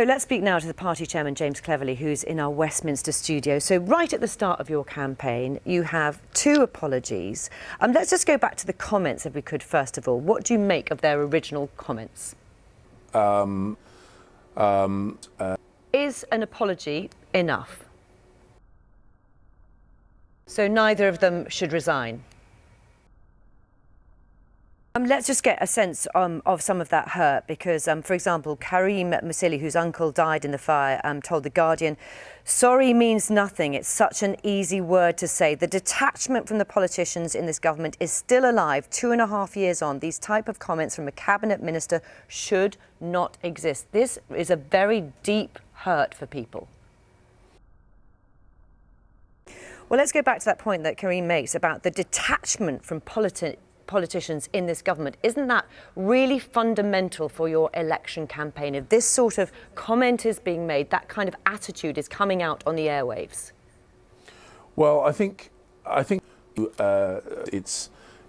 So let's speak now to the party chairman, James Clevery, who's in our Westminster studio. So right at the start of your campaign, you have two apologies. Let's just go back to the comments, if we could, first of all. What do you make of their original comments? Is an apology enough? So neither of them should resign? Let's just get a sense of some of that hurt because, for example, Karim Musili, whose uncle died in the fire, told The Guardian, "Sorry means nothing. It's such an easy word to say. The detachment from the politicians in this government is still alive 2.5 years on. These type of comments from a cabinet minister should not exist." This is a very deep hurt for people. Well, let's go back to that point that Karim makes about the detachment from politicians in this government. Isn't that really fundamental for your election campaign? If this sort of comment is being made, that kind of attitude is coming out on the airwaves. Well, I think it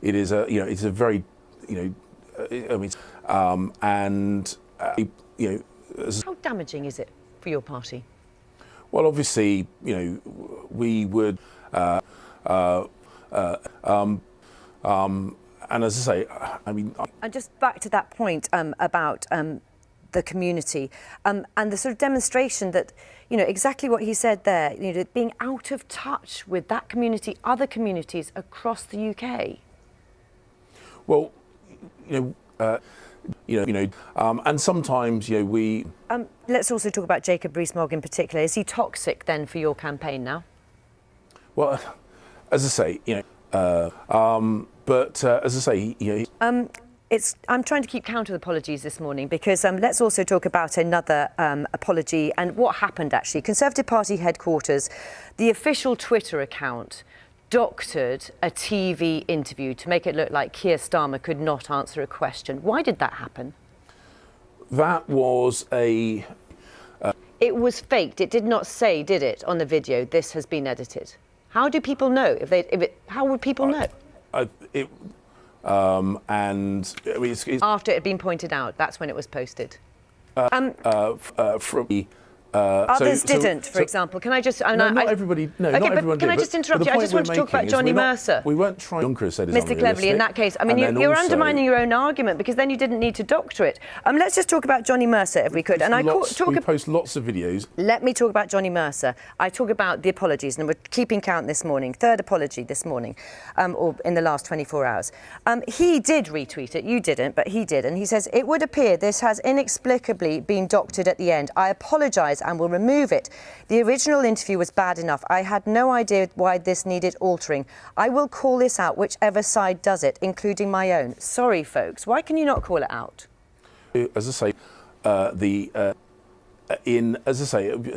is a very How damaging is it for your party? Well, obviously, we would and as I say, and just back to that point about the community and the sort of demonstration that, exactly what he said there, being out of touch with that community, other communities across the UK. Well, and sometimes, we. Let's also talk about Jacob Rees-Mogg in particular. Is he toxic then for your campaign now? Well, as I say, but as I say, I'm trying to keep count of apologies this morning because let's also talk about another apology and what happened actually. Conservative Party headquarters, the official Twitter account doctored a TV interview to make it look like Keir Starmer could not answer a question. Why did that happen? That was a... It was faked. It did not say, did it, on the video, this has been edited? How do people know? How would people know? After it had been pointed out, that's when it was posted. Others didn't, for example. Can I just... not everybody... No, okay, not everyone can did, I just interrupt you? I just want to talk about Johnny Mercer. We weren't trying... Juncker said Mr Clevery, in that case, I mean, you're undermining your own argument because then you didn't need to doctor it. Let's just talk about Johnny Mercer, if we could. We post lots of videos. Let me talk about Johnny Mercer. I talk about the apologies, and we're keeping count this morning. Third apology this morning, or in the last 24 hours. He did retweet it. You didn't, but he did. And he says, "It would appear this has inexplicably been doctored at the end. I apologise and will remove it. The original interview was bad enough. I had no idea why this needed altering. I will call this out, whichever side does it, including my own." Sorry, folks. Why can you not call it out? As I say,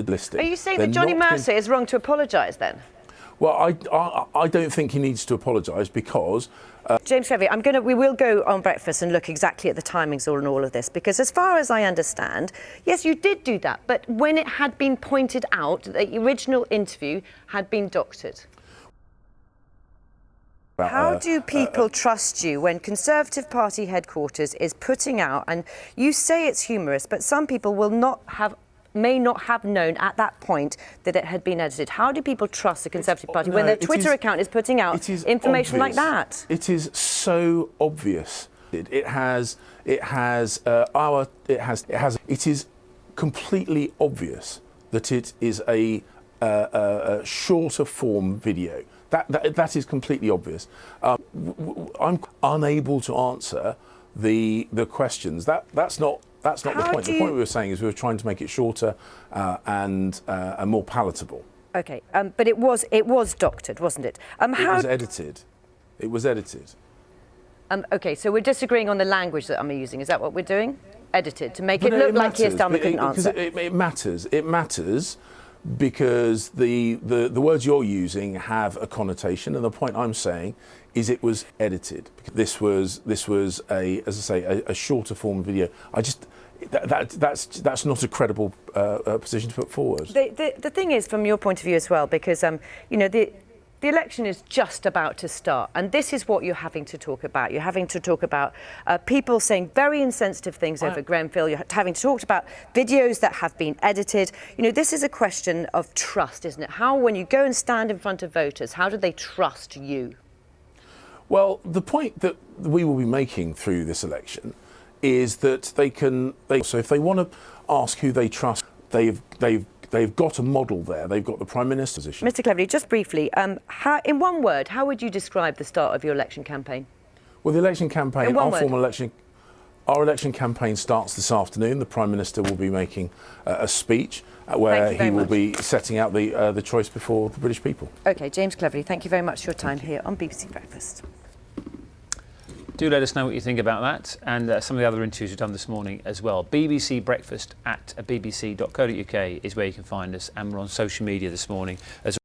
listing. Are you saying that Johnny Mercer is wrong to apologise then? Well, I don't think he needs to apologise because... James Clevery, we will go on breakfast and look exactly at the timings on all of this, because as far as I understand, yes, you did do that, but when it had been pointed out that the original interview had been doctored. How do people trust you when Conservative Party headquarters is putting out, and you say it's humorous, but some people may not have known at that point that it had been edited? How do people trust the Conservative Party when their Twitter account is putting out information like that? It is so obvious. It is completely obvious that it is a shorter form video. That is completely obvious. I'm unable to answer the questions. That's not the point. The point we were saying is we were trying to make it shorter and more palatable. OK, but it was doctored, wasn't it? It was edited. It was edited. OK, so we're disagreeing on the language that I'm using. Is that what we're doing? Edited, to make it look like Keir Starmer couldn't answer. It matters. It matters because the words you're using have a connotation, and the point I'm saying is it was edited. This was a, as I say, a shorter form video. That's not a credible position to put forward. The thing is, from your point of view as well, because the the election is just about to start, and this is what you're having to talk about. You're having to talk about people saying very insensitive things over Grenfell. You're having to talk about videos that have been edited. You know, this is a question of trust, isn't it? How, when you go and stand in front of voters, how do they trust you? Well, the point that we will be making through this election is that so if they want to ask who they trust, they've got a model there. They've got the Prime Minister's position. Mr. Clevery, just briefly, in one word, how would you describe the start of your election campaign? Well, the election campaign, our election campaign starts this afternoon. The Prime Minister will be making a speech where he will be setting out the choice before the British people. OK, James Clevery, thank you very much for your time here on BBC Breakfast. Do let us know what you think about that, and some of the other interviews we've done this morning as well. BBC Breakfast at bbc.co.uk is where you can find us, and we're on social media this morning as well.